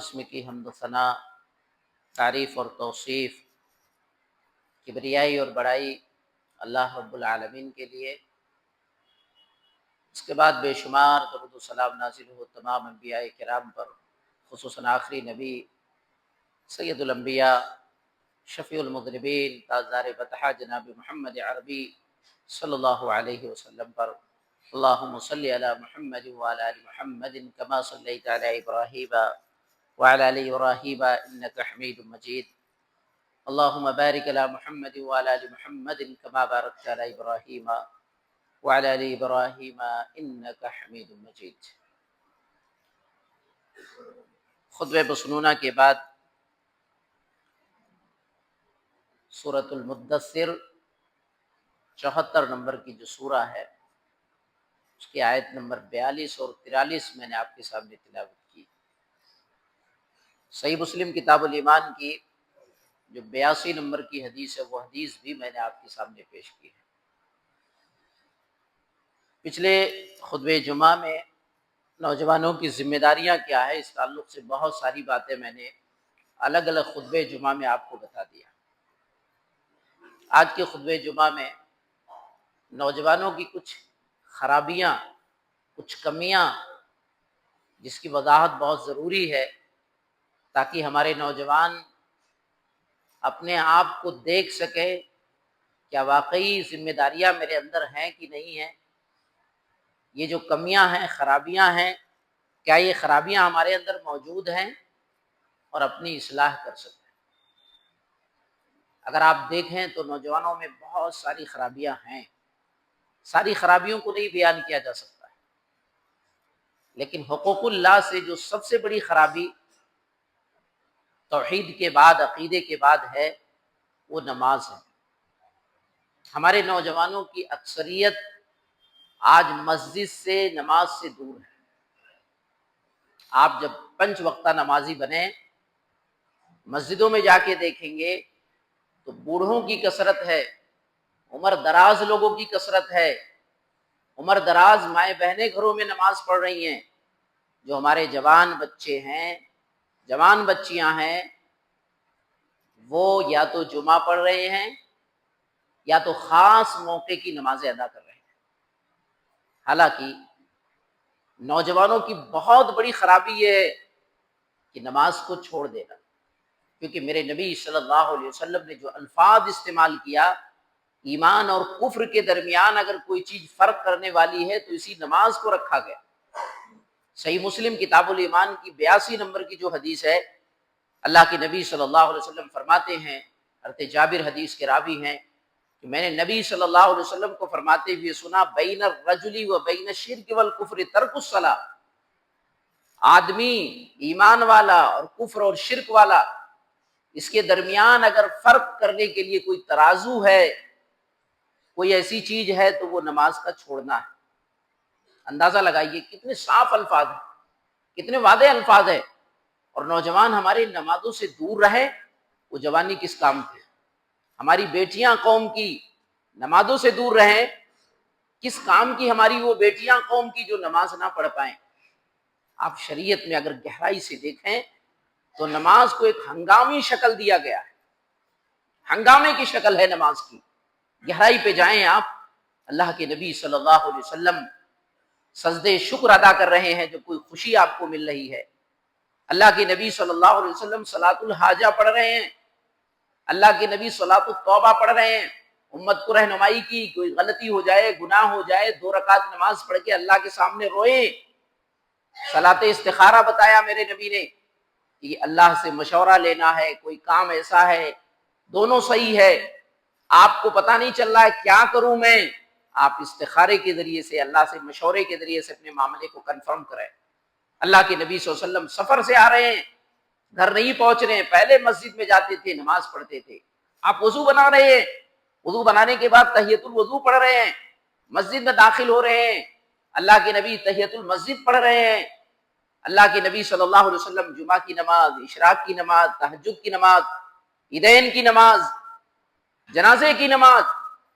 اسم کی حمد و ثنا، تعریف اور توصیف، کبریائی اور بڑائی اللہ رب العالمین کے لیے۔ اس کے بعد بے شمار درود و سلام نازل ہو تمام انبیاء کرام پر، خصوصاً آخری نبی سید الانبیاء شفیع المذنبین تاجدار بطحہ جناب محمد عربی صلی اللہ علیہ وسلم پر۔ اللہم صلی علی محمد وعلی آل محمد کما صلیت علی ابراہیم وعلی آل ابراہیم انک حمید مجید۔ اللہم بارک علی محمد وعلی آل محمد کما بارکت علی ابراہیم وعلی آل ابراہیم انک حمید مجید۔ خطبہ مسنونہ کے بعد سورۃ المدثر 74 نمبر کی جو سورہ ہے، اس کی آیت نمبر 42 اور 43 میں نے آپ کے سامنے تلاوت کی۔ صحیح مسلم کتاب الایمان کی جو 82 نمبر کی حدیث ہے، وہ حدیث بھی میں نے آپ کے سامنے پیش کی ہے۔ پچھلے خطبہ جمعہ میں نوجوانوں کی ذمہ داریاں کیا ہے، اس تعلق سے بہت ساری باتیں میں نے الگ الگ خطبہ جمعہ میں آپ کو بتا دیا۔ آج کے خطبہ جمعہ میں نوجوانوں کی کچھ خرابیاں، کچھ کمیاں، جس کی وضاحت بہت ضروری ہے تاکہ ہمارے نوجوان اپنے آپ کو دیکھ سکے، کیا واقعی ذمہ داریاں میرے اندر ہیں کہ نہیں ہیں، یہ جو کمیاں ہیں، خرابیاں ہیں، کیا یہ خرابیاں ہمارے اندر موجود ہیں اور اپنی اصلاح کر سکتے ہیں۔ اگر آپ دیکھیں تو نوجوانوں میں بہت ساری خرابیاں ہیں، ساری خرابیوں کو نہیں بیان کیا جا سکتا ہے، لیکن حقوق اللہ سے جو سب سے بڑی خرابی توحید کے بعد، عقیدے کے بعد ہے، وہ نماز ہے۔ ہمارے نوجوانوں کی اکثریت آج مسجد سے، نماز سے دور ہے۔ آپ جب 5 وقتہ نمازی بنیں، مسجدوں میں جا کے دیکھیں گے تو بوڑھوں کی کثرت ہے، عمر دراز لوگوں کی کثرت ہے، عمر دراز مائیں بہنیں گھروں میں نماز پڑھ رہی ہیں۔ جو ہمارے جوان بچے ہیں، جوان بچیاں ہیں، وہ یا تو جمعہ پڑھ رہے ہیں یا تو خاص موقع کی نمازیں ادا کر رہے ہیں۔ حالانکہ نوجوانوں کی بہت بڑی خرابی یہ ہے کہ نماز کو چھوڑ دینا، کیونکہ میرے نبی صلی اللہ علیہ وسلم نے جو الفاظ استعمال کیا، ایمان اور کفر کے درمیان اگر کوئی چیز فرق کرنے والی ہے تو اسی نماز کو رکھا گیا۔ صحیح مسلم کتاب الایمان کی 82 نمبر کی جو حدیث ہے، اللہ کے نبی صلی اللہ علیہ وسلم فرماتے ہیں، حضرت جابر حدیث کے راوی ہیں، کہ میں نے نبی صلی اللہ علیہ وسلم کو فرماتے ہوئے سنا، بین الرجل و بین الشرک والکفر ترک الصلاۃ۔ آدمی ایمان والا اور کفر اور شرک والا، اس کے درمیان اگر فرق کرنے کے لیے کوئی ترازو ہے، کوئی ایسی چیز ہے، تو وہ نماز کا چھوڑنا ہے۔ اندازہ لگائیے کتنے صاف الفاظ ہیں، کتنے واضح الفاظ ہیں، اور نوجوان ہمارے نمازوں سے دور رہے، وہ جوانی کس کام کی؟ ہماری بیٹیاں قوم کی نمازوں سے دور رہیں، کس کام کی ہماری وہ بیٹیاں قوم کی جو نماز نہ پڑھ پائیں؟ آپ شریعت میں اگر گہرائی سے دیکھیں تو نماز کو ایک ہنگامی شکل دیا گیا ہے، ہنگامے کی شکل ہے نماز کی۔ گہرائی پہ جائیں آپ، اللہ کے نبی صلی اللہ علیہ وسلم سجدے شکر ادا کر رہے ہیں جب کوئی خوشی آپ کو مل رہی ہے۔ اللہ کے نبی صلی اللہ علیہ وسلم صلاۃ الحاجہ پڑھ رہے ہیں، اللہ کے نبی صلاۃ التوبہ پڑھ رہے ہیں، امت کو رہنمائی کی، کوئی غلطی ہو جائے، گناہ ہو جائے، 2 رکعت نماز پڑھ کے اللہ کے سامنے روئیں۔ صلاۃ استخارہ بتایا میرے نبی نے کہ اللہ سے مشورہ لینا ہے، کوئی کام ایسا ہے، دونوں صحیح ہے، آپ کو پتہ نہیں چل رہا ہے کیا کروں میں، آپ استخارے کے ذریعے سے، اللہ سے مشورے کے ذریعے سے اپنے معاملے کو کنفرم کریں۔ اللہ کے نبی صلی اللہ علیہ وسلم سفر سے آ رہے ہیں، گھر نہیں پہنچ رہے ہیں، پہلے مسجد میں جاتے تھے، نماز پڑھتے تھے۔ آپ وضو بنا رہے ہیں، وضو بنانے کے بعد تحیۃ الوضو پڑھ رہے ہیں، مسجد میں داخل ہو رہے ہیں، اللہ کے نبی تحیۃ المسجد پڑھ رہے ہیں۔ اللہ کے نبی صلی اللہ علیہ وسلم جمعہ کی نماز، اشراق کی نماز، تہجد کی نماز، عیدین کی نماز، جنازے کی نماز۔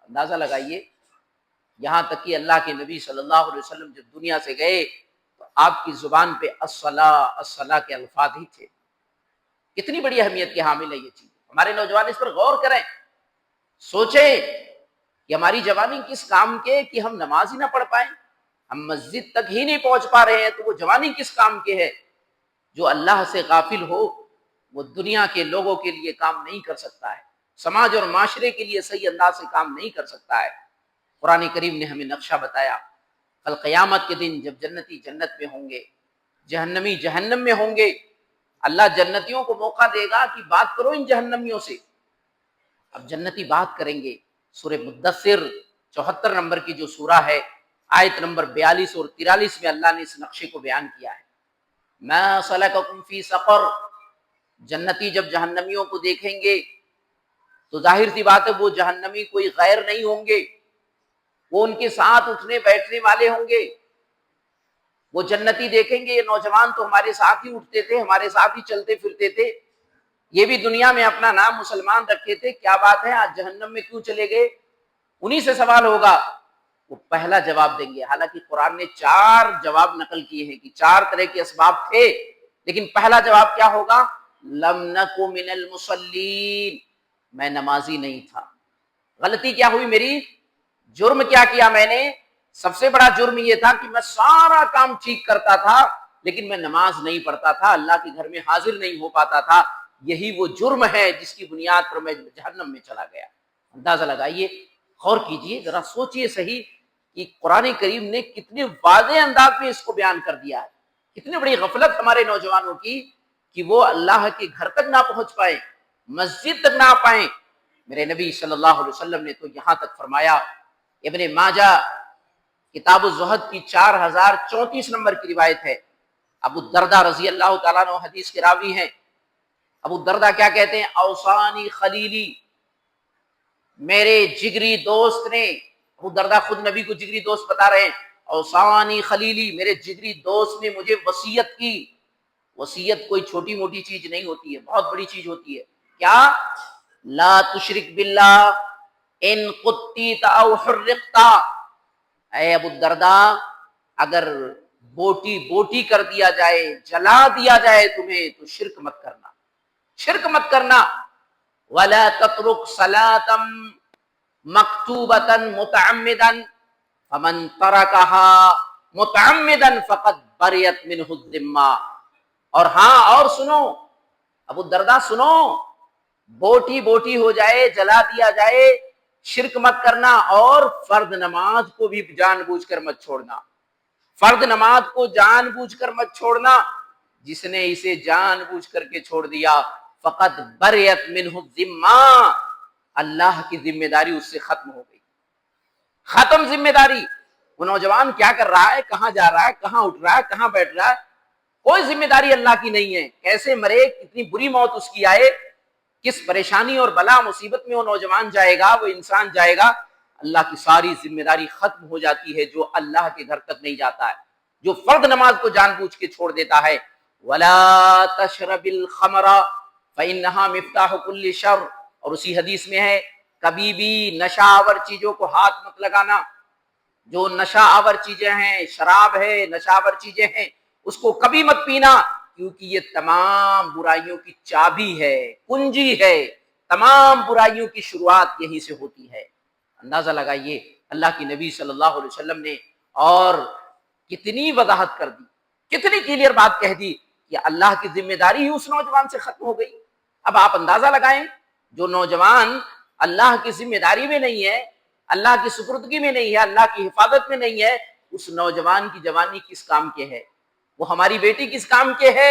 اندازہ لگائیے، یہاں تک کہ اللہ کے نبی صلی اللہ علیہ وسلم جب دنیا سے گئے تو آپ کی زبان پہ الصلاۃ الصلاۃ کے الفاظ ہی تھے۔ کتنی بڑی اہمیت کی حامل ہے یہ چیز. ہمارے نوجوان اس پر غور کریں، سوچیں کہ ہماری جوانی کس کام کے کہ ہم نماز ہی نہ پڑھ پائیں، ہم مسجد تک ہی نہیں پہنچ پا رہے ہیں، تو وہ جوانی کس کام کے ہے؟ جو اللہ سے غافل ہو وہ دنیا کے لوگوں کے لیے کام نہیں کر سکتا ہے، سماج اور معاشرے کے لیے صحیح انداز سے کام نہیں کر سکتا ہے. قرآن کریم نے ہمیں نقشہ بتایا، کل قیامت کے دن جب جنتی جنت میں ہوں گے، جہنمی جہنم میں ہوں گے، اللہ جنتیوں کو موقع دے گا کہ بات کرو ان جہنمیوں سے. اب جنتی بات کریں گے. سورہ مدثر 74 نمبر کی جو سورہ ہے، آیت نمبر 42 اور 43 میں اللہ نے اس نقشے کو بیان کیا ہے. ما سلککم فی سقر، جنتی جب جہنمیوں کو دیکھیں گے تو ظاہر سی بات ہے وہ جہنمی کوئی غیر نہیں ہوں گے، وہ ان کے ساتھ اٹھنے بیٹھنے والے ہوں گے. وہ جنتی دیکھیں گے یہ نوجوان تو ہمارے ساتھ ہی اٹھتے تھے، ہمارے ساتھ ہی چلتے پھرتے تھے، یہ بھی دنیا میں اپنا نام مسلمان رکھے تھے، کیا بات ہے آج جہنم میں کیوں چلے گئے؟ انہی سے سوال ہوگا. وہ پہلا جواب دیں گے. حالانکہ قرآن نے 4 جواب نقل کیے ہیں کہ 4 طرح کے اسباب تھے، لیکن پہلا جواب کیا ہوگا؟ لم نک من المصلین، میں نمازی نہیں تھا. غلطی کیا ہوئی میری؟ جرم کیا کیا میں نے؟ سب سے بڑا جرم یہ تھا کہ میں سارا کام ٹھیک کرتا تھا لیکن میں نماز نہیں پڑھتا تھا، اللہ کے گھر میں حاضر نہیں ہو پاتا تھا. یہی وہ جرم ہے جس کی بنیاد پر میں جہنم میں چلا گیا. اندازہ لگائیے، غور کیجئے، ذرا سوچئے صحیح کہ قرآن کریم نے کتنے واضح انداز میں اس کو بیان کر دیا ہے. کتنی بڑی غفلت ہمارے نوجوانوں کی کہ وہ اللہ کے گھر تک نہ پہنچ پائیں، مسجد تک نہ آ پائیں. میرے نبی صلی اللہ علیہ وسلم نے تو یہاں تک فرمایا، ابن ماجہ کتاب الزہد کی 4034 نمبر کی روایت ہے، ابو الدرداء رضی اللہ تعالیٰ عنہ حدیث کے راوی ہیں. ابو الدرداء کیا کہتے ہیں؟ اوصانی خلیلی، میرے جگری دوست نے، ابو الدرداء خود نبی کو جگری دوست بتا رہے ہیں، اوصانی خلیلی، میرے جگری دوست نے مجھے وصیت کی. وصیت کوئی چھوٹی موٹی چیز نہیں ہوتی ہے، بہت بڑی چیز ہوتی ہے. کیا؟ لا تشرک باللہ ان قتیت او حرقت. اے ابو الدرداء، اگر بوٹی بوٹی کر دیا جائے، جلا دیا جائے تمہیں، تو شرک مت کرنا، شرک مت کرنا. ولا تترک صلاۃ مکتوبۃ متعمدا فمن ترکها متعمدا فقد بریت منہ الذمہ. اور ہاں، اور سنو ابو الدرداء، سنو، بوٹی بوٹی ہو جائے، جلا دیا جائے، شرک مت کرنا. اور فرض نماز کو بھی جان بوجھ کر مت چھوڑنا، فرض نماز کو جان بوجھ کر مت چھوڑنا. جس نے اسے جان بوجھ کر کے چھوڑ دیا فقط بریت منہ الذمہ، اللہ کی ذمہ داری اس سے ختم ہو گئی، ختم ذمہ داری. وہ نوجوان کیا کر رہا ہے، کہاں جا رہا ہے، کہاں اٹھ رہا ہے، کہاں بیٹھ رہا ہے، کوئی ذمہ داری اللہ کی نہیں ہے. کیسے مرے، کتنی بری موت اس کی آئے، کس پریشانی اور بلا مصیبت میں وہ نوجوان جائے گا، وہ انسان جائے گا، اللہ کی ساری ذمہ داری ختم ہو جاتی ہے. جو اللہ کے گھر تک نہیں جاتا ہے، جو فرض نماز کو جان بوجھ کے چھوڑ دیتا ہے. وَلَا تَشْرَبِ الْخَمْرَ فَإِنَّهَا مِفْتَاحُ كُلِّ شَرٍ. اور اسی حدیث میں ہے، کبھی بھی نشہ آور چیزوں کو ہاتھ مت لگانا. جو نشہ آور چیزیں ہیں، شراب ہے، نشہ آور چیزیں ہیں، اس کو کبھی مت پینا، کیونکہ یہ تمام برائیوں کی چابی ہے، کنجی ہے. تمام برائیوں کی شروعات یہیں سے ہوتی ہے. اندازہ لگائیے اللہ کی نبی صلی اللہ علیہ وسلم نے اور کتنی وضاحت کر دی، کتنی کلیئر بات کہہ دی کہ اللہ کی ذمہ داری ہی اس نوجوان سے ختم ہو گئی. اب آپ اندازہ لگائیں، جو نوجوان اللہ کی ذمہ داری میں نہیں ہے، اللہ کی سپردگی میں نہیں ہے، اللہ کی حفاظت میں نہیں ہے، اس نوجوان کی جوانی کس کام کے ہے؟ وہ ہماری بیٹی کس کام کے ہے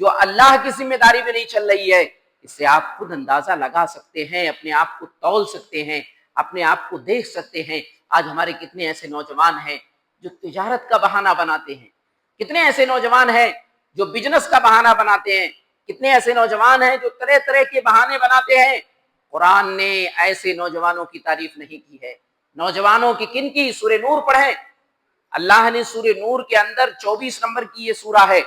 جو اللہ کی ذمہ داری میں نہیں چل رہی ہے؟ اس سے آپ خود اندازہ لگا سکتے ہیں، اپنے آپ کو تول سکتے ہیں، اپنے آپ کو دیکھ سکتے ہیں. آج ہمارے کتنے ایسے نوجوان ہیں جو تجارت کا بہانہ بناتے ہیں، کتنے ایسے نوجوان ہیں جو بزنس کا بہانہ بناتے ہیں، کتنے ایسے نوجوان ہیں جو طرح طرح کے بہانے بناتے ہیں. قرآن نے ایسے نوجوانوں کی تعریف نہیں کی ہے. نوجوانوں کی کن کی؟ سورہ نور پڑھیں. اللہ نے سورہ نور کے اندر 24 نمبر کی یہ سورہ ہے،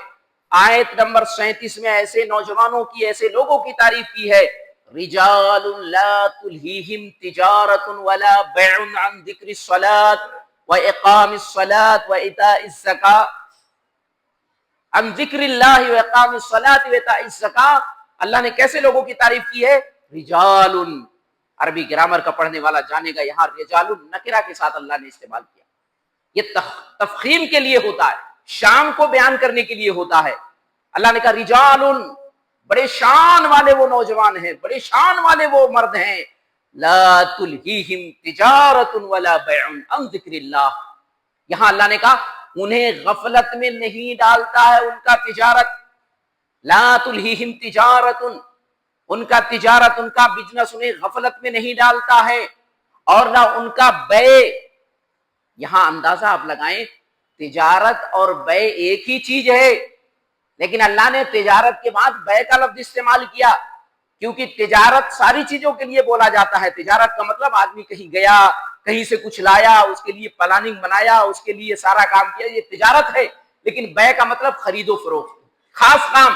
آیت نمبر 37 میں ایسے نوجوانوں کی، ایسے لوگوں کی تعریف کی ہے. رجال لا تلہیہم تجارت ولا بیع عن ذکر الصلاة واقام الصلاة وایتاء الزکاة، عن ذکر اللہ واقام الصلاة وایتاء الزکاة. اللہ نے کیسے لوگوں کی تعریف کی ہے؟ رجال، عربی گرامر کا پڑھنے والا جانے گا یہاں رجال نکرہ کے ساتھ اللہ نے استعمال کیا. یہ تفخیم کے لیے ہوتا ہے، شان کو بیان کرنے کے لیے ہوتا ہے. اللہ نے کہا رجال، بڑے شان والے وہ نوجوان ہیں، بڑے شان والے وہ مرد ہیں. لا تلہیہم تجارت ولا بیع عن ذکر اللہ. یہاں اللہ نے کہا انہیں غفلت میں نہیں ڈالتا ہے ان کا تجارت. لا تلہیہم تجارت، ان کا تجارت، ان کا بزنس انہیں غفلت میں نہیں ڈالتا ہے، اور نہ ان کا بیع. یہاں اندازہ آپ لگائیں، تجارت اور بیع ایک ہی چیز ہے، لیکن اللہ نے تجارت کے بعد بیع کا لفظ استعمال کیا، کیونکہ تجارت ساری چیزوں کے لیے بولا جاتا ہے. تجارت کا مطلب آدمی کہیں گیا، کہیں سے کچھ لایا، اس کے لیے پلاننگ بنایا، اس کے لیے سارا کام کیا، یہ تجارت ہے. لیکن بیع کا مطلب خرید و فروخت، خاص کام.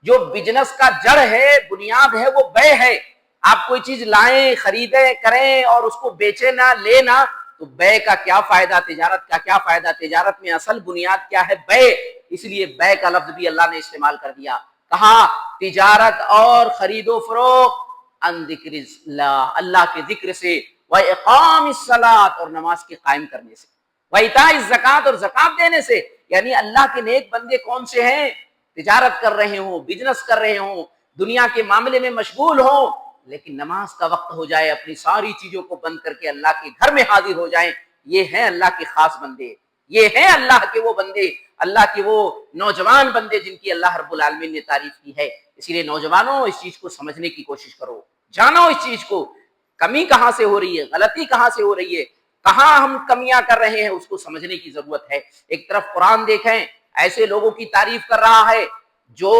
جو بزنس کا جڑ ہے، بنیاد ہے، وہ بیع ہے. آپ کوئی چیز لائیں، خریدیں، کریں اور اس کو بیچے نہ، لینا، تو بیع کا کیا فائدہ، تجارت کا کیا فائدہ؟ تجارت میں اصل بنیاد کیا ہے؟ بیع. اس لیے بیع کا لفظ بھی اللہ نے استعمال کر دیا. کہا تجارت اور خرید و فروخت عن ذکر اللہ، اللہ کے ذکر سے، وَإِقَامِ الصَّلَاةِ اور نماز کے قائم کرنے سے، وَإِيتَاءِ الزَّکَاةِ اور زکات دینے سے. یعنی اللہ کے نیک بندے کون سے ہیں؟ تجارت کر رہے ہوں، بزنس کر رہے ہوں، دنیا کے معاملے میں مشغول ہوں، لیکن نماز کا وقت ہو جائے اپنی ساری چیزوں کو بند کر کے اللہ کے گھر میں حاضر ہو جائیں. یہ ہیں اللہ کے خاص بندے، یہ ہیں اللہ کے وہ بندے، اللہ کے وہ نوجوان بندے جن کی اللہ رب العالمین نے تعریف کی ہے. اسی لیے نوجوانوں اس چیز کو سمجھنے کی کوشش کرو، جانو اس چیز کو، کمی کہاں سے ہو رہی ہے، غلطی کہاں سے ہو رہی ہے، کہاں ہم کمیاں کر رہے ہیں، اس کو سمجھنے کی ضرورت ہے. ایک طرف قرآن دیکھیں ایسے لوگوں کی تعریف کر رہا ہے جو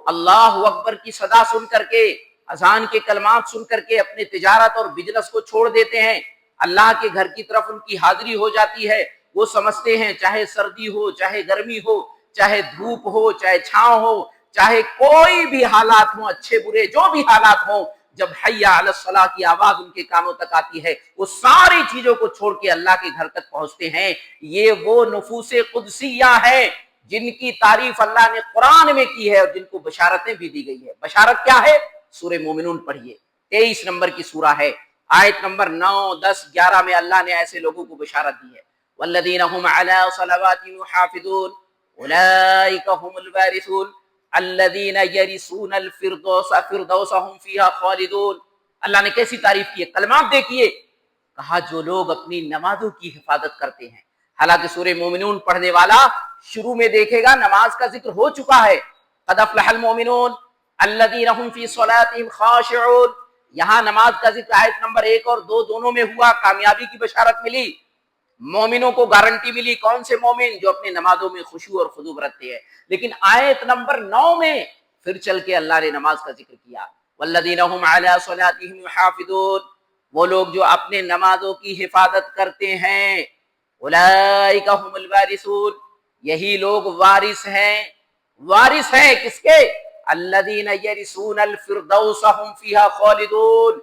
اللہ اکبر کی صدا سن کر کے، اذان کے کلمات سن کر کے اپنے تجارت اور بزنس کو چھوڑ دیتے ہیں، اللہ کے گھر کی طرف ان کی حاضری ہو جاتی ہے. وہ سمجھتے ہیں چاہے سردی ہو، چاہے گرمی ہو، چاہے دھوپ ہو، چاہے چھاؤں ہو، چاہے کوئی بھی حالات ہوں، اچھے برے جو بھی حالات ہوں، جب حی علی الصلاۃ کی آواز ان کے کانوں تک آتی ہے وہ ساری چیزوں کو چھوڑ کے اللہ کے گھر تک پہنچتے ہیں. یہ وہ نفوس قدسیہ ہیں جن کی تعریف اللہ نے قرآن میں کی ہے اور جن کو بشارتیں بھی دی گئی ہے. بشارت کیا ہے؟ سورہ مومنون پڑھیے، 23 نمبر کی سورہ ہے، آیت نمبر 9، 10، 11 میں اللہ نے ایسے لوگوں کو بشارت دی ہے. والذین هم علی صلواتهم یحافظون اولئک هم الوارثون الذین یرثون الفردوس هم فیہا خالدون. اللہ نے کیسی تعریف کی ہے، کلمات دیکھیے. کہا جو لوگ اپنی نمازوں کی حفاظت کرتے ہیں. حالانکہ سورہ مومنون پڑھنے والا شروع میں دیکھے گا نماز کا ذکر ہو چکا ہے. قد افلح المؤمنون الذین هم فی صلاتهم خاشعون. یہاں نماز کا ذکر آیت نمبر 1 اور 2 دونوں میں ہوا، کامیابی کی بشارت ملی، مومنوں کو گارنٹی ملی. کون سے مومن؟ جو اپنے نمازوں میں خشوع اور خضوع رکھتے ہیں. لیکن آیت نمبر 9 میں پھر چل کے اللہ نے نماز کا ذکر کیا. والذین هم علی صلاتهم یحافظون، وہ لوگ جو اپنے نمازوں کی حفاظت کرتے ہیں. اولئک هم الوارثون، یہی لوگ وارث ہیں. وارث ہیں کس کے؟ الذین یرثون الفردوس هم فیہا خالدون،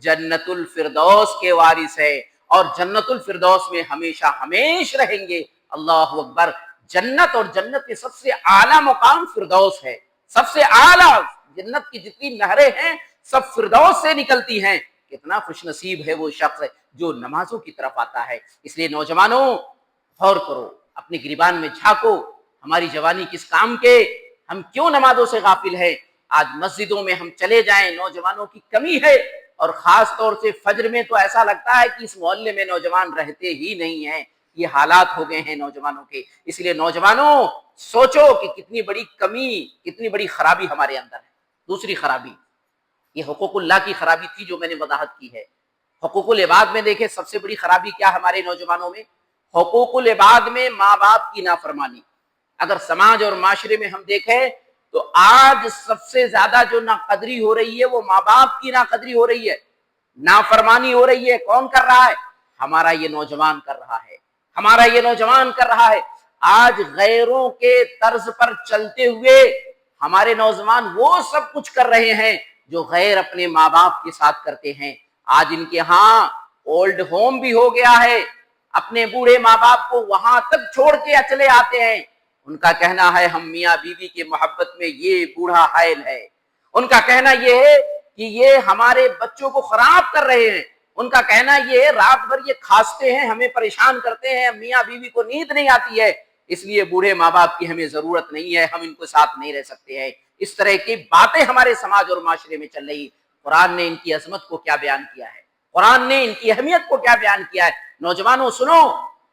جنت الفردوس کے وارث ہے اور جنت الفردوس میں ہمیشہ ہمیش رہیں گے. اللہ اکبر. جنت اور جنت کے سب سے اعلیٰ مقام فردوس ہے. سب سے اعلیٰ جنت کی جتنی نہریں ہیں سب فردوس سے نکلتی ہیں. کتنا خوش نصیب ہے وہ شخص جو نمازوں کی طرف آتا ہے. اس لیے نوجوانوں غور کرو، اپنے گریبان میں جھانکو، ہماری جوانی کس کام کے؟ ہم کیوں نمازوں سے غافل ہیں؟ آج مسجدوں میں ہم چلے جائیں، نوجوانوں کی کمی ہے، اور خاص طور سے فجر میں تو ایسا لگتا ہے کہ اس محلے میں نوجوان رہتے ہی نہیں ہیں. یہ حالات ہو گئے ہیں نوجوانوں کے. اس لیے نوجوانوں سوچو کہ کتنی بڑی کمی، کتنی بڑی خرابی ہمارے اندر ہے. دوسری خرابی یہ حقوق اللہ کی خرابی تھی جو میں نے وضاحت کی ہے. حقوق العباد میں دیکھیں سب سے بڑی خرابی کیا ہمارے نوجوانوں میں؟ حقوق العباد میں ماں باپ کی نافرمانی. اگر سماج اور معاشرے میں ہم دیکھیں تو آج سب سے زیادہ جو ناقدری ہو رہی ہے وہ ماں باپ کی ناقدری ہو رہی ہے، نافرمانی ہو رہی ہے. کون کر رہا ہے؟ ہمارا یہ نوجوان کر رہا ہے، ہمارا یہ نوجوان کر رہا ہے. آج غیروں کے طرز پر چلتے ہوئے ہمارے نوجوان وہ سب کچھ کر رہے ہیں جو غیر اپنے ماں باپ کے ساتھ کرتے ہیں. آج ان کے ہاں اولڈ ہوم بھی ہو گیا ہے، اپنے بوڑھے ماں باپ کو وہاں تک چھوڑ کے چلے آتے ہیں. ان کا کہنا ہے ہم میاں بیوی کی محبت میں یہ بوڑھا حائل ہے. ان کا کہنا یہ ہے کہ یہ ہمارے بچوں کو خراب کر رہے ہیں، ان کا کہنا یہ ہے رات بھر یہ کھانستے ہیں، ہمیں پریشان کرتے ہیں، میاں بیوی کو نیند نہیں آتی ہے، اس لیے بوڑھے ماں باپ کی ہمیں ضرورت نہیں ہے، ہم ان کو ساتھ نہیں رہ سکتے ہیں۔ اس طرح کی باتیں ہمارے سماج اور معاشرے میں چل رہی۔ قرآن نے ان کی عظمت کو کیا بیان کیا ہے، قرآن نے ان کی اہمیت کو کیا بیان کیا ہے۔ نوجوانوں سنو،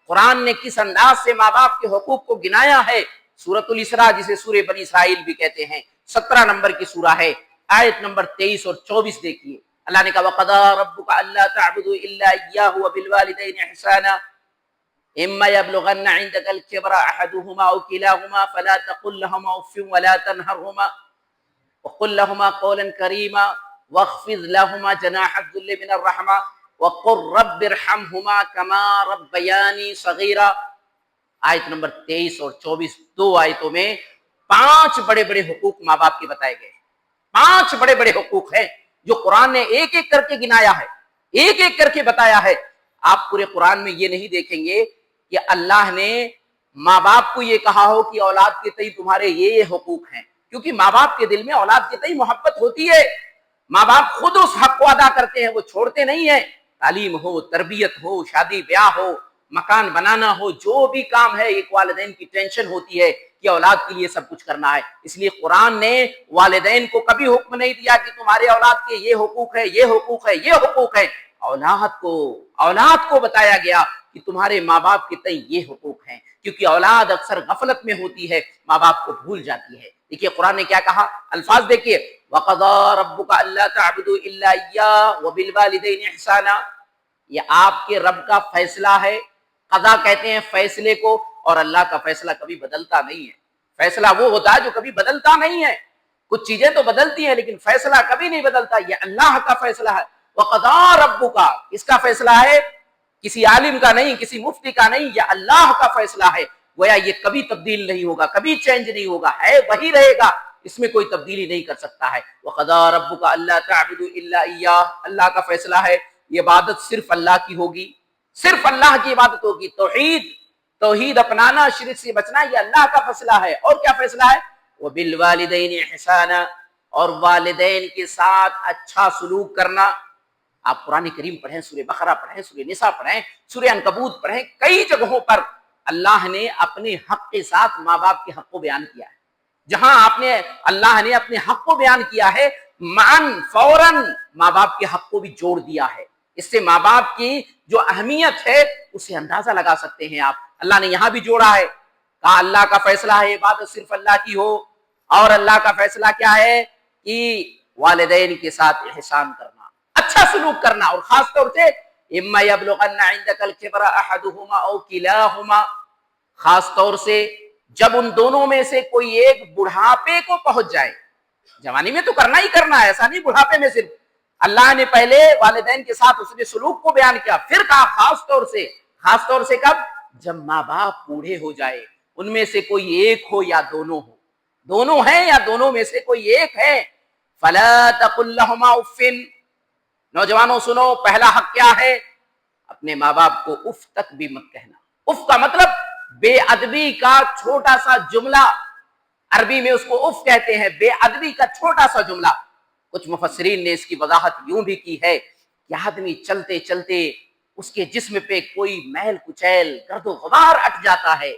قرآن نے کس انداز سے ماں باپ کے حقوق کو گنایا ہے۔ سورۃ الاسراء جسے سورہ بنی اسرائیل بھی کہتے ہیں، 17 نمبر کی سورہ ہے، آیت نمبر 23 اور 24 دیکھیے۔ اللہ نے کہا وَقَضَىٰ رَبُّكَ أَلَّا تَعْبُدُوا إِلَّا إِيَّاهُ وَبِالْوَالِدَيْنِ إِحْسَانًا إِمَّا يَبْلُغَنَّ عِندَكَ الْكِبَرَ أَحَدُهُمَا أَوْ كِلَاهُمَا فَلَا تَقُل لَّهُمَا أُفٍّ وَلَا تَنْهَرْهُمَا وَقُل لَّهُمَا قَوْلًا كَرِيمًا وَاخْفِضْ لَهُمَا جَنَاحَ الذُّلِّ مِنَ الرَّحْمَةِ وَقُل رَّبِّ ارْحَمْهُمَا كَمَا رَبَّيَانِي صَغِيرًا۔ آیت نمبر 23 اور 24، دو آیتوں میں 5 بڑے بڑے حقوق ماں باپ کے بتائے گئے۔ 5 بڑے بڑے حقوق ہیں جو قرآن نے ایک ایک کر کے گنایا ہے، ایک ایک کر کے بتایا ہے۔ آپ پورے قرآن میں یہ نہیں دیکھیں گے کہ اللہ نے ماں باپ کو یہ کہا ہو کہ اولاد کے تئیں تمہارے یہ حقوق ہیں، کیونکہ ماں باپ کے دل میں اولاد کے تئیں محبت ہوتی ہے۔ ماں باپ خود اس حق کو ادا کرتے ہیں، وہ چھوڑتے نہیں ہیں۔ تعلیم ہو، تربیت ہو، شادی بیاہ ہو، مکان بنانا ہو، جو بھی کام ہے ایک والدین کی ٹینشن ہوتی ہے کہ اولاد کے لیے سب کچھ کرنا ہے۔ اس لیے قرآن نے والدین کو کبھی حکم نہیں دیا کہ تمہارے اولاد کے یہ حقوق ہے، یہ حقوق ہے، یہ حقوق ہے۔ اولاد کو بتایا گیا کہ تمہارے ماں باپ کے تئیں یہ حقوق ہیں، کیونکہ اولاد اکثر غفلت میں ہوتی ہے، ماں باپ کو بھول جاتی ہے۔ دیکھیے قرآن نے کیا کہا، الفاظ دیکھیے، وَقَضَىٰ رَبُّكَ أَلَّا تَعْبُدُوا إِلَّا إِيَّاهُ وَبِالْوَالِدَيْنِ إِحْسَانًا۔ یہ آپ کے رب کا فیصلہ ہے۔ قضا کہتے ہیں فیصلے کو، اور اللہ کا فیصلہ کبھی بدلتا نہیں ہے۔ فیصلہ وہ ہوتا ہے جو کبھی بدلتا نہیں ہے۔ کچھ چیزیں تو بدلتی ہیں لیکن فیصلہ کبھی نہیں بدلتا، یہ اللہ کا فیصلہ ہے۔ وَقَضَىٰ رَبُّكَ، اس کا فیصلہ ہے، کسی عالم کا نہیں، کسی مفتی کا نہیں، یہ اللہ کا فیصلہ ہے۔ گویا یہ کبھی تبدیل نہیں ہوگا، کبھی چینج نہیں ہوگا، ہے وہی رہے گا، اس میں کوئی تبدیلی نہیں کر سکتا ہے۔ وَقَضَىٰ رَبُّكَ أَلَّا تَعْبُدُوا إِلَّا إِيَّاهُ، اللہ کا فیصلہ ہے یہ عبادت صرف اللہ کی ہوگی، صرف اللہ کی عبادت ہوگی۔ توحید اپنانا، شرک سے بچنا، یہ اللہ کا فیصلہ ہے۔ اور کیا فیصلہ ہے؟ وَبِالْوَالِدَيْنِ إِحْسَانًا، اور والدین کے ساتھ اچھا سلوک کرنا۔ آپ قرآن کریم پڑھیں، سورہ بقرہ پڑھیں، سورہ نساء پڑھیں، سورہ عنکبوت پڑھیں، کئی جگہوں پر اللہ نے اپنے حق کے ساتھ ماں باپ کے حق کو بیان کیا ہے۔ جہاں اللہ نے اپنے حق کو بیان کیا ہے، فوراً ماں باپ کے حق کو بھی جوڑ دیا ہے۔ اس سے ماں باپ کی جو اہمیت ہے اسے اندازہ لگا سکتے ہیں آپ۔ اللہ نے یہاں بھی جوڑا ہے، کہا اللہ کا فیصلہ ہے عبادت صرف اللہ کی ہو، اور اللہ کا فیصلہ کیا ہے کہ والدین کے ساتھ احسان کرنا، اچھا سلوک کرنا، اور خاص طور سے اما یبلغن عندک الکبر احدہما او کلاہما، خاص طور سے جب ان دونوں میں سے کوئی ایک بڑھاپے کو پہنچ جائے۔ جوانی میں تو کرنا ہی کرنا ہے، ایسا نہیں بڑھاپے میں صرف۔ اللہ نے پہلے والدین کے ساتھ اس نے سلوک کو بیان کیا، پھر کہا خاص طور سے کب؟ جب ماں باپ بوڑھے ہو جائے، ان میں سے کوئی ایک ہو یا دونوں ہو، دونوں ہیں یا دونوں میں سے کوئی ایک ہے۔ فلا تقل لهما اف، نوجوانوں سنو، پہلا حق کیا ہے؟ اپنے ماں باپ کو اف تک بھی مت کہنا۔ اف کا مطلب بے ادبی کا چھوٹا سا جملہ، عربی میں اس کو اف کہتے ہیں، بے ادبی کا چھوٹا سا جملہ۔ کچھ مفسرین نے اس کی وضاحت یوں بھی کی ہے کہ آدمی چلتے چلتے اس کے جسم پہ کوئی میل کچیل، گرد و غبار اٹھ جاتا ہے،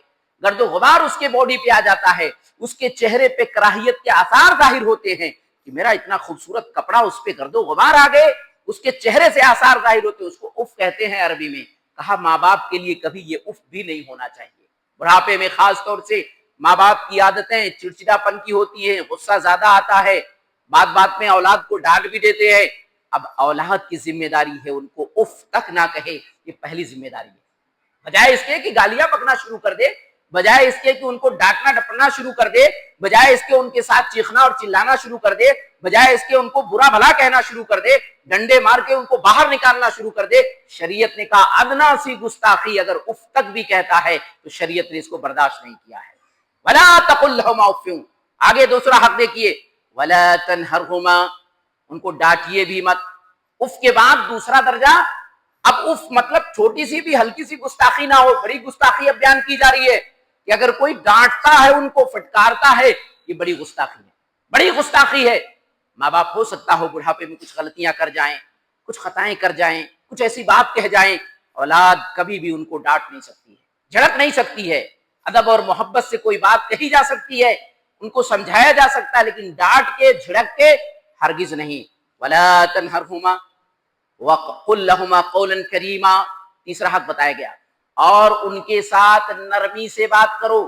گرد و غبار اس کے باڈی پہ آ جاتا ہے، اس کے چہرے پہ کراہیت کے آثار ظاہر ہوتے ہیں کہ میرا اتنا خوبصورت کپڑا اس پہ گرد و غبار آ گئے، اس کے چہرے سے آثار ظاہر ہوتے ہیں، اس کو اف کہتے ہیں عربی میں۔ کہا ماں باپ کے لیے کبھی یہ اف بھی نہیں ہونا چاہیے۔ بڑھاپے میں خاص طور سے ماں باپ کی عادتیں چڑچڑا پن کی ہوتی ہیں، غصہ زیادہ آتا ہے، بات بات میں اولاد کو ڈانٹ بھی دیتے ہیں۔ اب اولاد کی ذمہ داری ہے ان کو اف تک نہ کہے، یہ پہلی ذمہ داری ہے۔ بجائے اس کے کہ گالیاں بکنا شروع کر دے، بجائے اس کے کہ ان کو ڈانٹنا ڈپٹنا شروع کر دے، بجائے اس کے ان کے ساتھ چیخنا اور چلانا شروع کر دے، بجائے اس کے ان کو برا بھلا کہنا شروع کر دے، ڈنڈے مار کے ان کو باہر نکالنا شروع کر دے، شریعت نے کہا ادنا سی گستاخی اگر اف تک بھی کہتا ہے تو شریعت نے اس کو برداشت نہیں کیا ہے۔ ولا تقل لهما اف، آگے دوسرا حق دیکھیے، ولا تنہرهما، ان کو ڈانٹیے بھی مت۔ اف کے بعد دوسرا درجہ، اب اف مطلب چھوٹی سی بھی ہلکی سی گستاخی نہ ہو، بڑی گستاخی اب بیان کی جا رہی ہے کہ اگر کوئی ڈانٹتا ہے ان کو، فٹکارتا ہے، یہ بڑی گستاخی ہے، بڑی گستاخی ہے۔ ماں باپ ہو سکتا ہو بڑھاپے میں کچھ غلطیاں کر جائیں، کچھ خطائیں کر جائیں، کچھ ایسی بات کہہ جائیں، اولاد کبھی بھی ان کو ڈانٹ نہیں سکتی ہے، جھڑک نہیں سکتی ہے۔ ادب اور محبت سے کوئی بات کہی جا سکتی ہے، ان کو سمجھایا جا سکتا ہے، لیکن ڈانٹ کے جھڑک کے ہرگز نہیں۔ وَلَا تَنْهَرْهُمَا وَقُلْ لَهُمَا قَوْلًا كَرِيمًا، تیسرا حق بتایا گیا، اور ان کے ساتھ نرمی سے بات کرو۔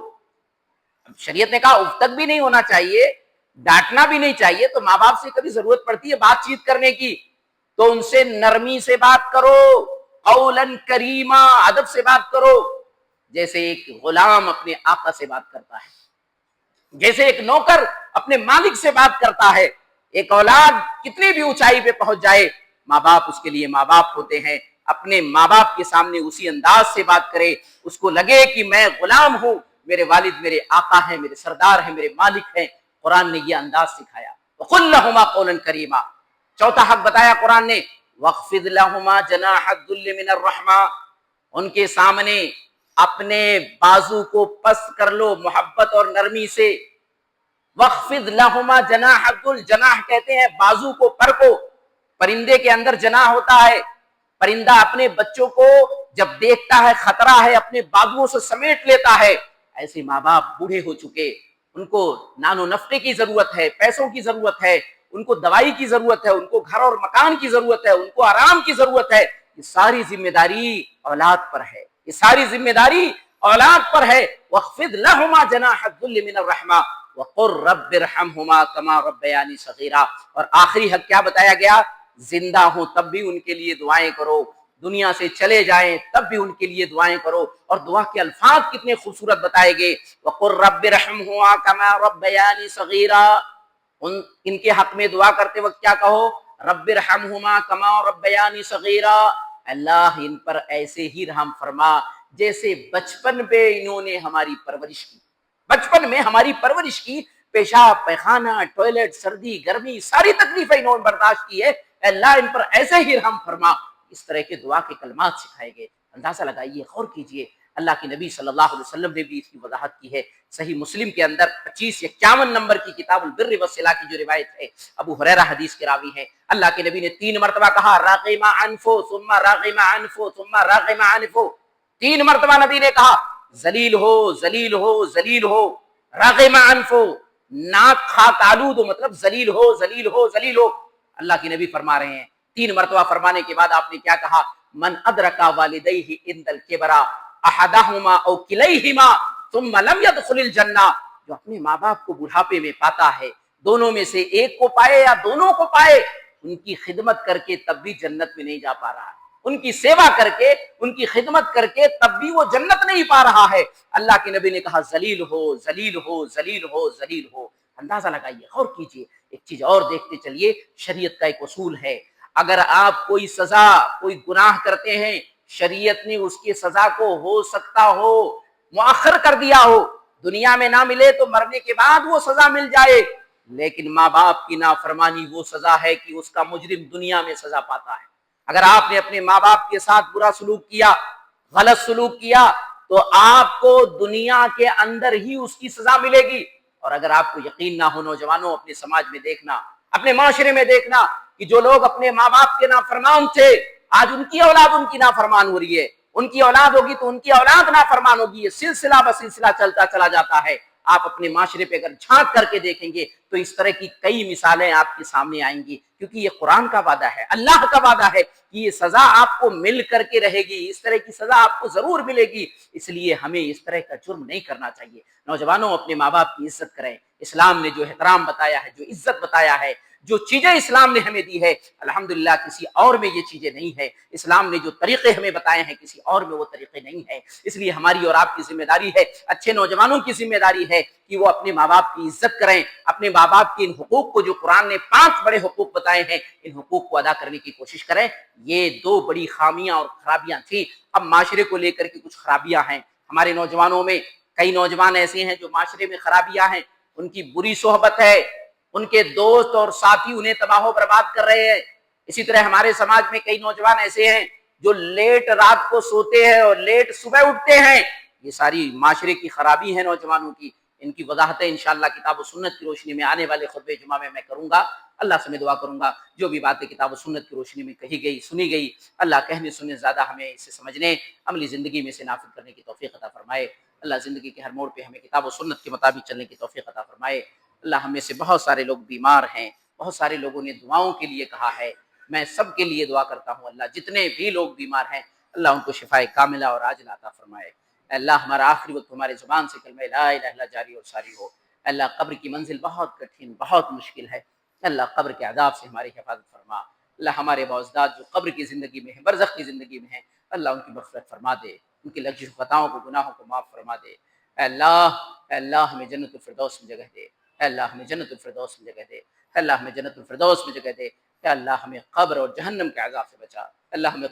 شریعت نے کہا اف تک بھی نہیں ہونا چاہیے، ڈانٹنا بھی نہیں چاہیے، تو ماں باپ سے کبھی ضرورت پڑتی ہے بات چیت کرنے کی تو ان سے نرمی سے بات کرو، قولا کریما، ادب سے بات کرو، جیسے ایک غلام اپنے آقا سے بات کرتا ہے، جیسے ایک نوکر اپنے مالک سے بات کرتا ہے۔ ایک اولاد کتنی بھی اونچائی پہ پہنچ جائے، ماں باپ اس کے لیے ماں باپ ہوتے ہیں، اپنے ماں باپ کے سامنے اسی انداز سے بات کرے، اس کو لگے کہ میں غلام ہوں، میرے والد میرے آقا ہیں، میرے سردار ہیں، میرے مالک ہیں۔ قرآن نے یہ انداز سکھایا، وَقُلْ لَهُمَا قَوْلًا كَرِيمًا۔ چوتھا حق بتایا قرآن نے، وَاخْفِضْ لَهُمَا جَنَاحَ الذُّلِّ مِنَ الرَّحْمَةِ، ان کے سامنے اپنے بازو کو پست کر لو محبت اور نرمی سے۔ وَاخْفِضْ لَهُمَا جَنَاحَ الذُّلِّ، جناح کہتے ہیں بازو کو، پر کو۔ پرندے کے اندر جناح ہوتا ہے، پرندہ اپنے بچوں کو جب دیکھتا ہے خطرہ ہے اپنے بازوؤں سے سمیٹ لیتا ہے۔ ایسے ماں باپ بوڑھے ہو چکے، ان کو نان و نفقے کی ضرورت ہے، پیسوں کی ضرورت ہے، ان کو دوائی کی ضرورت ہے، ان کو گھر اور مکان کی ضرورت ہے، ان کو آرام کی ضرورت ہے۔ یہ ساری ذمہ داری اولاد پر ہے، یہ ساری ذمہ داری اولاد پر ہے۔ وَاخْفِضْ لَهُمَا جَنَاحَ الذُّلِّ مِنَ الرَّحْمَةِ وَقُلْ رَبِّ ارْحَمْهُمَا كَمَا رَبَّيَانِي صَغِيرًا۔ اور آخری حق کیا بتایا گیا؟ زندہ ہوں تب بھی ان کے لیے دعائیں کرو، دنیا سے چلے جائیں تب بھی ان کے لیے دعائیں کرو۔ اور دعا کے الفاظ کتنے خوبصورت بتائے گئے، وَقُلْ رَبِّ ارْحَمْهُمَا كَمَا رَبَّيَانِي صَغِيرًا۔ ان کے حق میں دعا کرتے وقت کیا کہو؟ رب ارحمہما کما ربیانی صغیرا، اللہ ان پر ایسے ہی رحم فرما جیسے بچپن میں انہوں نے ہماری پرورش کی، بچپن میں ہماری پرورش کی، پیشاب پیخانہ ٹوائلٹ سردی گرمی ساری تکلیفیں انہوں نے برداشت کی ہے، اللہ ان پر ایسے ہی رحم فرما۔ اس طرح کے دعا کے کلمات سکھائے گئے۔ اندازہ لگائیے، غور کیجئے، اللہ کے نبی صلی اللہ علیہ وسلم نے بھی اس کی وضاحت کی ہے۔ صحیح مسلم کے اندر 2551 نمبر کی کتاب البر والصلہ کی جو روایت ہے، ابو ہریرہ حدیث کے راوی ہیں، اللہ کے نبی نے 3 مرتبہ کہا راغم عنفو ثم راغم عنفو ثم راغم عنفو، 3 مرتبہ نبی نے کہا ذلیل ہو ذلیل ہو ذلیل ہو، راغم عنفو ناک خاک آلود ہو، مطلب ذلیل ہو ذلیل ہو ذلیل ہو۔ اللہ کے نبی فرما رہے ہیں، 3 مرتبہ فرمانے کے بعد آپ نے کیا کہا؟ من ادرک والدیہ عند الکبر احدہما او کلیہما ثم لم يدخل الجنہ، جو اپنے ماں باپ کو بڑھاپے میں پاتا ہے، دونوں میں سے ایک کو پائے یا دونوں کو پائے، ان کی خدمت کر کے تب بھی جنت میں نہیں جا پا رہا ہے، ان کی سیوا کر کے ان کی خدمت کر کے تب بھی وہ جنت نہیں پا رہا ہے۔ اللہ کے نبی نے کہا ذلیل ہو ذلیل ہو ذلیل ہو ذلیل ہو۔ اندازہ لگائیے، غور کیجئے۔ ایک چیز اور دیکھتے چلیے، شریعت کا ایک اصول ہے، اگر آپ کوئی سزا کوئی گناہ کرتے ہیں، شریعت نے اس کی سزا کو ہو سکتا ہو مؤخر کر دیا ہو، دنیا میں نہ ملے تو مرنے کے بعد وہ سزا مل جائے، لیکن ماں باپ کی نافرمانی وہ سزا ہے کہ اس کا مجرم دنیا میں سزا پاتا ہے۔ اگر آپ نے اپنے ماں باپ کے ساتھ برا سلوک کیا، غلط سلوک کیا، تو آپ کو دنیا کے اندر ہی اس کی سزا ملے گی۔ اور اگر آپ کو یقین نہ ہو، نوجوانوں، اپنے سماج میں دیکھنا، اپنے معاشرے میں دیکھنا کہ جو لوگ اپنے ماں باپ کے نافرمان تھے، آج ان کی اولاد ان کی نافرمان ہو رہی ہے، ان کی اولاد ہوگی تو ان کی اولاد نافرمان ہوگی، یہ سلسلہ بسلسلہ چلتا چلا جاتا ہے۔ آپ اپنے معاشرے پہ اگر جھانک کر کے دیکھیں گے تو اس طرح کی کئی مثالیں آپ کے سامنے آئیں گی، کیونکہ یہ قرآن کا وعدہ ہے، اللہ کا وعدہ ہے کہ یہ سزا آپ کو مل کر کے رہے گی، اس طرح کی سزا آپ کو ضرور ملے گی۔ اس لیے ہمیں اس طرح کا جرم نہیں کرنا چاہیے۔ نوجوانوں، اپنے ماں باپ کی عزت کریں۔ اسلام نے جو احترام بتایا ہے، جو عزت بتایا ہے، جو چیزیں اسلام نے ہمیں دی ہے، الحمدللہ کسی اور میں یہ چیزیں نہیں ہے۔ اسلام نے جو طریقے ہمیں بتائے ہیں، کسی اور میں وہ طریقے نہیں ہیں۔ اس لیے ہماری اور آپ کی ذمہ داری ہے، اچھے نوجوانوں کی ذمہ داری ہے کہ وہ اپنے ماں باپ کی عزت کریں، اپنے ماں باپ کے ان حقوق کو، جو قرآن نے 5 بڑے حقوق بتائے ہیں، ان حقوق کو ادا کرنے کی کوشش کریں۔ یہ 2 بڑی خامیاں اور خرابیاں تھیں۔ اب معاشرے کو لے کر کے کچھ خرابیاں ہیں ہمارے نوجوانوں میں۔ کئی نوجوان ایسے ہیں جو معاشرے میں خرابیاں ہیں، ان کی بری صحبت ہے، ان کے دوست اور ساتھی انہیں تباہ و برباد کر رہے ہیں۔ اسی طرح ہمارے سماج میں کئی نوجوان ایسے ہیں جو لیٹ رات کو سوتے ہیں اور لیٹ صبح اٹھتے ہیں۔ یہ ساری معاشرے کی خرابی ہے نوجوانوں کی، ان کی وضاحتیں انشاءاللہ کتاب و سنت کی روشنی میں آنے والے خطبہ جمعہ میں کروں گا۔ اللہ سے میں دعا کروں گا جو بھی باتیں کتاب و سنت کی روشنی میں کہی گئی سنی گئی، اللہ کہنے سننے زیادہ ہمیں اسے سمجھنے عملی زندگی میں سے نافذ کرنے کی توفیق عطا فرمائے۔ اللہ زندگی کے ہر موڑ پہ ہمیں کتاب و سنت کے مطابق چلنے کی توفیق عطا فرمائے۔ اللہ ہم میں سے بہت سارے لوگ بیمار ہیں، بہت سارے لوگوں نے دعاؤں کے لیے کہا ہے، میں سب کے لیے دعا کرتا ہوں اللہ جتنے بھی لوگ بیمار ہیں اللہ ان کو شفائے کاملہ اور عاجلہ عطا فرمائے۔ اے اللہ ہمارا آخری وقت تمہارے زبان سے کلمہ لا الہ الا اللہ جاری اور ساری ہو۔ اے اللہ قبر کی منزل بہت کٹھن بہت مشکل ہے، اے اللہ قبر کے عذاب سے ہماری حفاظت فرما۔ اللہ ہمارے باعزداد جو قبر کی زندگی میں ہیں، برزخ کی زندگی میں ہیں، اللہ ان کی مغفرت فرما دے، ان کی لغزش خطاؤں کو گناہوں کو معاف فرما دے۔ اے اللہ ہمیں جنت الفردوس میں جگہ دے، اے اللہ ہمیں جنت الفردوس میں جگہ دے، اے اللہ ہمیں جنت الفردوس میں جگہ دے، اے اللہ ہمیں قبر اور جہنم کے عذاب سے بچا، اللہ ہمیں